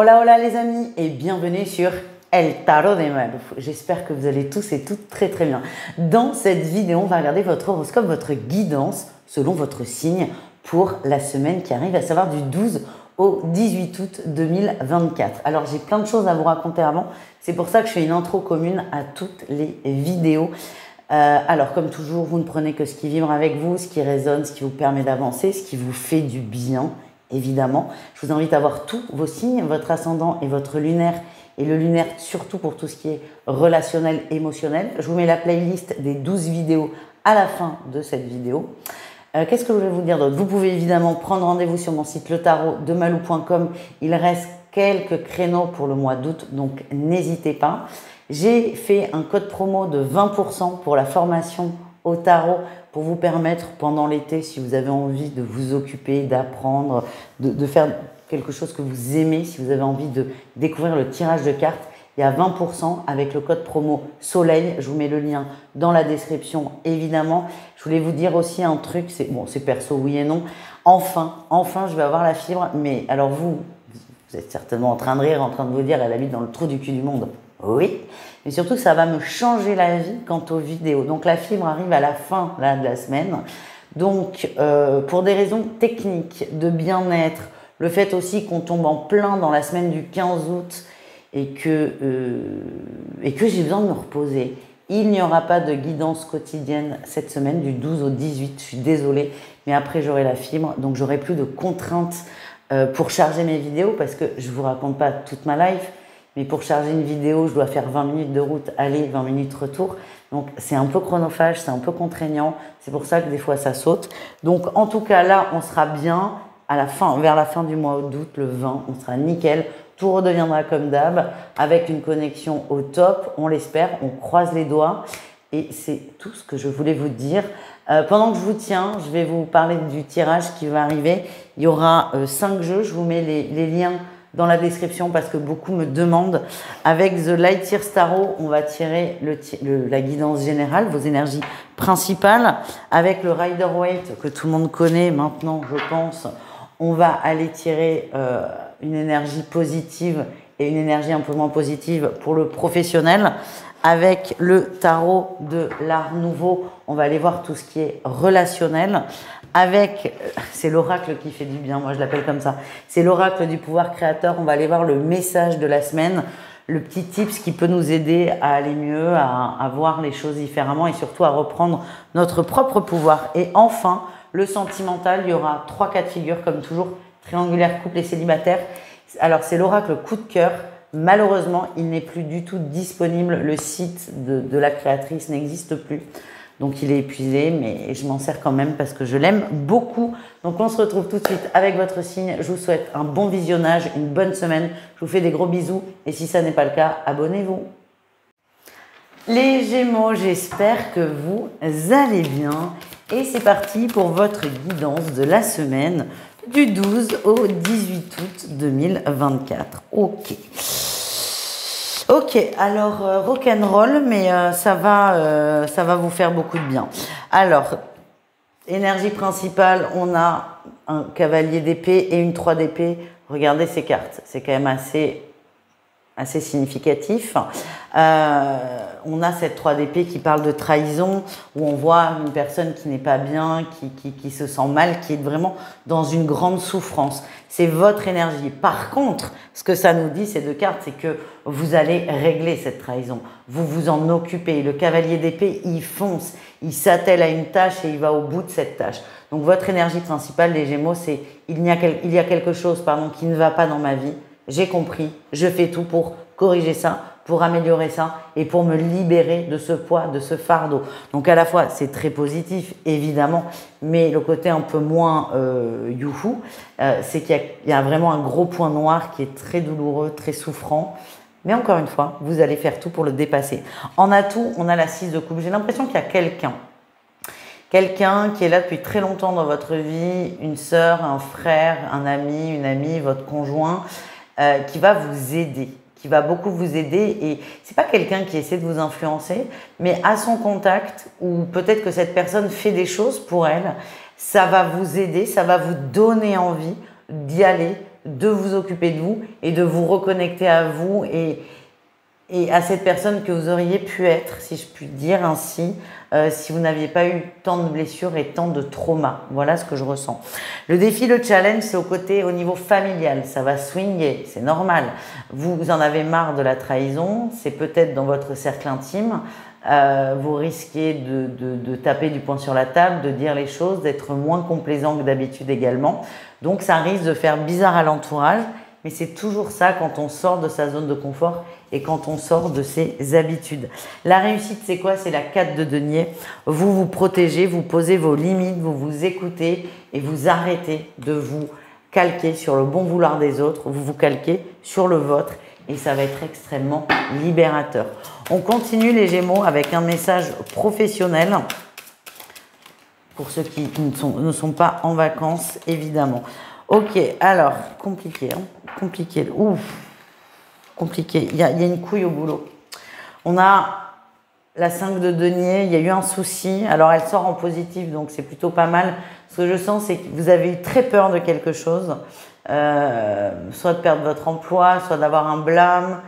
Hola hola les amis et bienvenue sur El Tarot de Malu. J'espère que vous allez tous et toutes très très bien. Dans cette vidéo, on va regarder votre horoscope, votre guidance selon votre signe pour la semaine qui arrive, à savoir du 12 au 18 août 2024. Alors j'ai plein de choses à vous raconter avant, c'est pour ça que je fais une intro commune à toutes les vidéos. Alors comme toujours, vous ne prenez que ce qui vibre avec vous, ce qui résonne, ce qui vous permet d'avancer, ce qui vous fait du bien. Évidemment, je vous invite à voir tous vos signes, votre ascendant et votre lunaire, et le lunaire surtout pour tout ce qui est relationnel, émotionnel. Je vous mets la playlist des 12 vidéos à la fin de cette vidéo. Qu'est-ce que je voulais vous dire d'autre? Vous pouvez évidemment prendre rendez-vous sur mon site letarotdemalou.com. Il reste quelques créneaux pour le mois d'août, donc n'hésitez pas. J'ai fait un code promo de 20% pour la formation au tarot pour vous permettre pendant l'été, si vous avez envie de vous occuper, d'apprendre, de faire quelque chose que vous aimez, si vous avez envie de découvrir le tirage de cartes, il y a 20% avec le code promo Soleil. Je vous mets le lien dans la description, évidemment. Je voulais vous dire aussi un truc, c'est perso, oui et non. Enfin, je vais avoir la fibre, mais alors vous êtes certainement en train de rire, en train de vous dire, elle habite dans le trou du cul du monde. Oui, mais surtout ça va me changer la vie quant aux vidéos. Donc la fibre arrive à la fin là, de la semaine. Donc pour des raisons techniques, de bien-être, le fait aussi qu'on tombe en plein dans la semaine du 15 août et que j'ai besoin de me reposer, il n'y aura pas de guidance quotidienne cette semaine du 12 au 18. Je suis désolée, mais après j'aurai la fibre, donc j'aurai plus de contraintes pour charger mes vidéos parce que je ne vous raconte pas toute ma life. Mais pour charger une vidéo, je dois faire 20 minutes de route, aller, 20 minutes retour. Donc, c'est un peu chronophage, c'est un peu contraignant. C'est pour ça que des fois, ça saute. Donc, en tout cas, là, on sera bien à la fin, vers la fin du mois d'août, le 20, on sera nickel. Tout redeviendra comme d'hab, avec une connexion au top. On l'espère, on croise les doigts. Et c'est tout ce que je voulais vous dire. Pendant que je vous tiens, je vais vous parler du tirage qui va arriver. Il y aura 5 jeux. Je vous mets les liens dans la description parce que beaucoup me demandent. Avec The Light Year Tarot, on va tirer la guidance générale, vos énergies principales. Avec le Rider Waite que tout le monde connaît maintenant, je pense, on va aller tirer une énergie positive et une énergie un peu moins positive pour le professionnel. Avec le tarot de l'Art Nouveau, on va aller voir tout ce qui est relationnel. Avec, c'est l'oracle qui fait du bien, moi je l'appelle comme ça, c'est l'oracle du pouvoir créateur. On va aller voir le message de la semaine, le petit tips qui peut nous aider à aller mieux, à voir les choses différemment et surtout à reprendre notre propre pouvoir. Et enfin, le sentimental, il y aura 3 cas de figure comme toujours, triangulaire, couple et célibataire. Alors c'est l'oracle coup de cœur. Malheureusement, il n'est plus du tout disponible. Le site de la créatrice n'existe plus. Donc, il est épuisé, mais je m'en sers quand même parce que je l'aime beaucoup. Donc, on se retrouve tout de suite avec votre signe. Je vous souhaite un bon visionnage, une bonne semaine. Je vous fais des gros bisous. Et si ça n'est pas le cas, abonnez-vous. Les Gémeaux, j'espère que vous allez bien. Et c'est parti pour votre guidance de la semaine du 12 au 18 août 2024. Ok, alors rock'n'roll, mais ça va vous faire beaucoup de bien. Alors, énergie principale, on a un cavalier d'épée et une 3 d'épée. Regardez ces cartes, c'est quand même assez significatif. On a cette 3 d'épée qui parle de trahison, où on voit une personne qui n'est pas bien, qui se sent mal, qui est vraiment dans une grande souffrance. C'est votre énergie. Par contre, ce que ça nous dit, ces 2 cartes, c'est que vous allez régler cette trahison. Vous vous en occupez. Le cavalier d'épée, il fonce, il s'attelle à une tâche et il va au bout de cette tâche. Donc votre énergie principale des Gémeaux, c'est il y a quelque chose qui ne va pas dans ma vie. J'ai compris, je fais tout pour corriger ça, pour améliorer ça et pour me libérer de ce poids, de ce fardeau. Donc à la fois, c'est très positif, évidemment, mais le côté un peu moins youhou, c'est qu'il y a vraiment un gros point noir qui est très douloureux, très souffrant. Mais encore une fois, vous allez faire tout pour le dépasser. En atout, on a la 6 de coupe. J'ai l'impression qu'il y a quelqu'un qui est là depuis très longtemps dans votre vie, une sœur, un frère, un ami, une amie, votre conjoint, qui va vous aider, qui va beaucoup vous aider. Et c'est pas quelqu'un qui essaie de vous influencer, mais à son contact, ou peut-être que cette personne fait des choses pour elle, ça va vous aider, ça va vous donner envie d'y aller, de vous occuper de vous et de vous reconnecter à vous et à cette personne que vous auriez pu être, si je puis dire ainsi, si vous n'aviez pas eu tant de blessures et tant de traumas. Voilà ce que je ressens. Le défi, le challenge, c'est au niveau familial. Ça va swinguer, c'est normal. Vous en avez marre de la trahison, c'est peut-être dans votre cercle intime. Vous risquez de taper du poing sur la table, de dire les choses, d'être moins complaisant que d'habitude également. Donc ça risque de faire bizarre à l'entourage, mais c'est toujours ça quand on sort de sa zone de confort et quand on sort de ses habitudes. La réussite, c'est quoi? C'est la 4 de denier. Vous vous protégez, vous posez vos limites, vous vous écoutez et vous arrêtez de vous calquer sur le bon vouloir des autres. Vous vous calquez sur le vôtre et ça va être extrêmement libérateur. On continue les Gémeaux avec un message professionnel pour ceux qui ne sont pas en vacances, évidemment. Ok, alors, compliqué, hein, compliqué, ouf, compliqué. Il y a une couille au boulot. On a la 5 de denier, il y a eu un souci. Alors, elle sort en positif, donc c'est plutôt pas mal. Ce que je sens, c'est que vous avez eu très peur de quelque chose, soit de perdre votre emploi, soit d'avoir un blâme,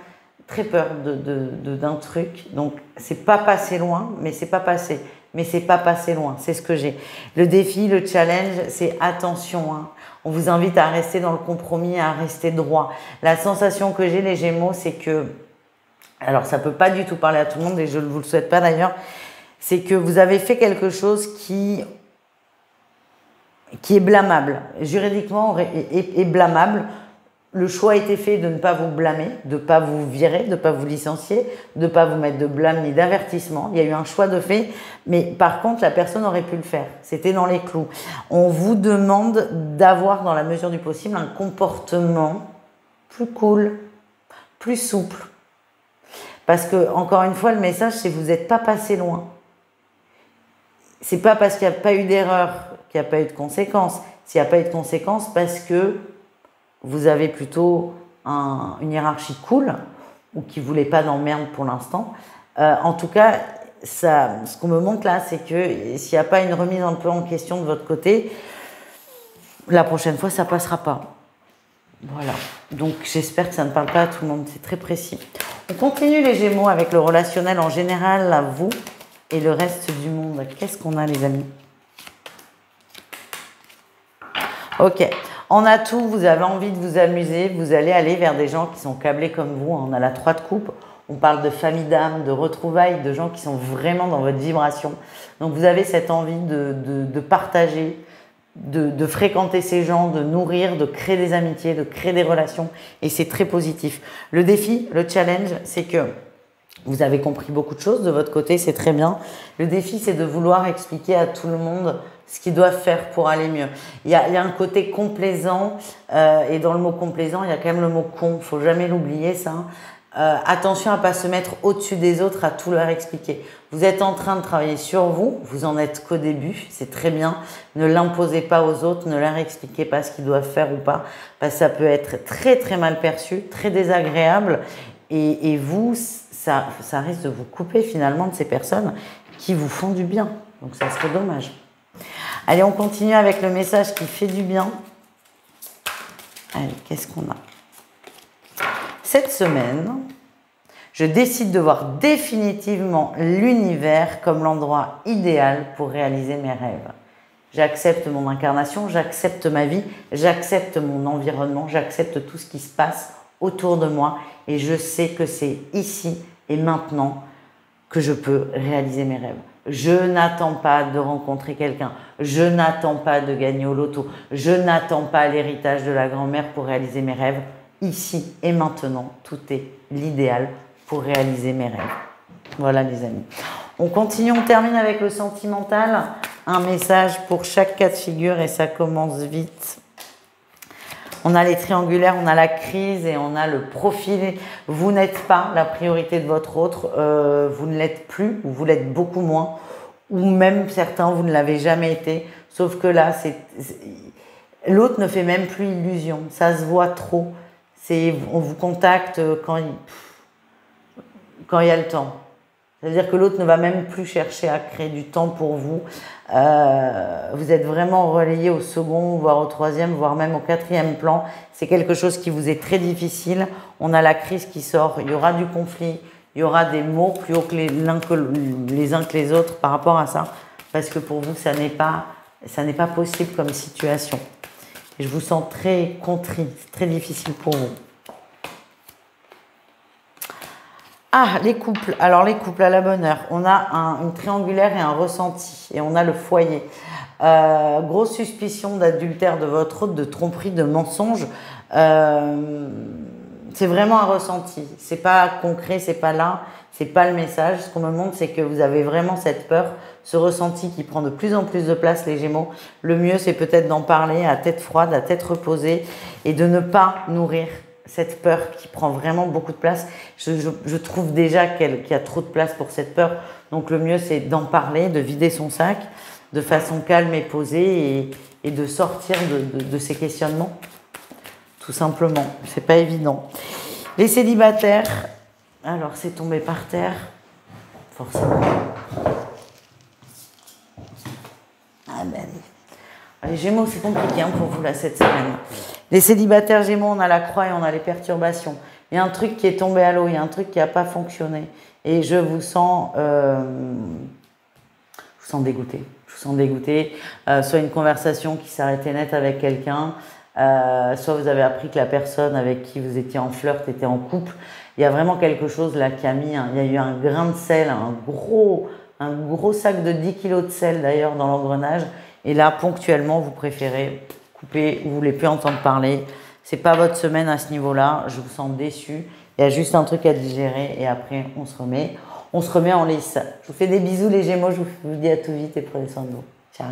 très peur d'un truc. Donc, c'est pas passé loin, mais c'est pas passé. Mais c'est pas passé loin, c'est ce que j'ai. Le défi, le challenge, c'est attention, hein. On vous invite à rester dans le compromis, à rester droit. La sensation que j'ai, les Gémeaux, c'est que, alors ça peut pas du tout parler à tout le monde et je ne vous le souhaite pas d'ailleurs, c'est que vous avez fait quelque chose qui est blâmable, juridiquement est blâmable. Le choix a été fait de ne pas vous blâmer, de ne pas vous virer, de ne pas vous licencier, de ne pas vous mettre de blâme ni d'avertissement. Il y a eu un choix de fait, mais par contre, la personne aurait pu le faire. C'était dans les clous. On vous demande d'avoir, dans la mesure du possible, un comportement plus cool, plus souple. Parce que, encore une fois, le message, c'est que vous n'êtes pas passé loin. C'est pas parce qu'il n'y a pas eu d'erreur qu'il n'y a pas eu de conséquences. S'il n'y a pas eu de conséquences, parce que vous avez plutôt une hiérarchie cool ou qui ne voulait pas d'emmerde pour l'instant. En tout cas, ce qu'on me montre là, c'est que s'il n'y a pas une remise un peu en question de votre côté, la prochaine fois, ça ne passera pas. Voilà. Donc, j'espère que ça ne parle pas à tout le monde. C'est très précis. On continue les Gémeaux avec le relationnel en général, à vous et le reste du monde. Qu'est-ce qu'on a, les amis? Ok. En atout, vous avez envie de vous amuser, vous allez aller vers des gens qui sont câblés comme vous. On a la 3 de coupe, on parle de famille d'âme, de retrouvailles, de gens qui sont vraiment dans votre vibration. Donc vous avez cette envie de partager, de fréquenter ces gens, de nourrir, de créer des amitiés, de créer des relations et c'est très positif. Le défi, le challenge, c'est que vous avez compris beaucoup de choses de votre côté, c'est très bien. Le défi, c'est de vouloir expliquer à tout le monde ce qu'ils doivent faire pour aller mieux. Il y a un côté complaisant, et dans le mot complaisant, il y a quand même le mot con, il ne faut jamais l'oublier ça. Attention à ne pas se mettre au-dessus des autres, à tout leur expliquer. Vous êtes en train de travailler sur vous, vous en êtes qu'au début, c'est très bien. Ne l'imposez pas aux autres, ne leur expliquez pas ce qu'ils doivent faire ou pas, parce que ça peut être très très mal perçu, très désagréable, et vous, ça risque de vous couper finalement de ces personnes qui vous font du bien. Donc ça serait dommage. Allez, on continue avec le message qui fait du bien. Allez, qu'est-ce qu'on a? Cette semaine, je décide de voir définitivement l'univers comme l'endroit idéal pour réaliser mes rêves. J'accepte mon incarnation, j'accepte ma vie, j'accepte mon environnement, j'accepte tout ce qui se passe autour de moi et je sais que c'est ici et maintenant que je peux réaliser mes rêves. Je n'attends pas de rencontrer quelqu'un, je n'attends pas de gagner au loto, je n'attends pas l'héritage de la grand-mère pour réaliser mes rêves. Ici et maintenant, tout est l'idéal pour réaliser mes rêves. Voilà les amis. On continue, on termine avec le sentimental. Un message pour chaque cas de figure et ça commence vite. On a les triangulaires, on a la crise et on a le profil. Vous n'êtes pas la priorité de votre autre, vous ne l'êtes plus ou vous l'êtes beaucoup moins. Ou même certains, vous ne l'avez jamais été. Sauf que là, l'autre ne fait même plus illusion. Ça se voit trop. On vous contacte quand il y a le temps. C'est-à-dire que l'autre ne va même plus chercher à créer du temps pour vous. Vous êtes vraiment relayé au second, voire au troisième, voire même au quatrième plan. C'est quelque chose qui vous est très difficile. On a la crise qui sort, il y aura du conflit, il y aura des mots plus hauts que les uns que les autres par rapport à ça. Parce que pour vous, ça n'est pas possible comme situation. Et je vous sens très contrit, c'est très difficile pour vous. Ah, les couples. Alors, les couples à la bonne heure. On a une triangulaire et un ressenti. Et on a le foyer. Grosse suspicion d'adultère de votre hôte, de tromperie, de mensonge. C'est vraiment un ressenti. C'est pas concret, c'est pas là. C'est pas le message. Ce qu'on me montre, c'est que vous avez vraiment cette peur, ce ressenti qui prend de plus en plus de place, les Gémeaux. Le mieux, c'est peut-être d'en parler à tête froide, à tête reposée et de ne pas nourrir cette peur qui prend vraiment beaucoup de place. Je trouve déjà qu'il y a trop de place pour cette peur. Donc le mieux, c'est d'en parler, de vider son sac de façon calme et posée et de sortir de ces questionnements. Tout simplement. C'est pas évident. Les célibataires, alors c'est tombé par terre, forcément. Ah ben, les Gémeaux, c'est compliqué pour vous là cette semaine. Les célibataires Gémeaux, on a la croix et on a les perturbations. Il y a un truc qui est tombé à l'eau, il y a un truc qui n'a pas fonctionné. Et je vous sens dégoûté. Je vous sens dégoûté. Soit une conversation qui s'arrêtait net avec quelqu'un, soit vous avez appris que la personne avec qui vous étiez en flirt était en couple. Il y a vraiment quelque chose là qui a mis, il y a eu un grain de sel, un gros sac de 10 kilos de sel d'ailleurs dans l'engrenage. Et là, ponctuellement, vous préférez couper, vous ne voulez plus entendre parler. C'est pas votre semaine à ce niveau-là. Je vous sens déçu. Il y a juste un truc à digérer et après, on se remet en lice. Je vous fais des bisous les Gémeaux. Je vous dis à tout vite et prenez soin de vous. Ciao.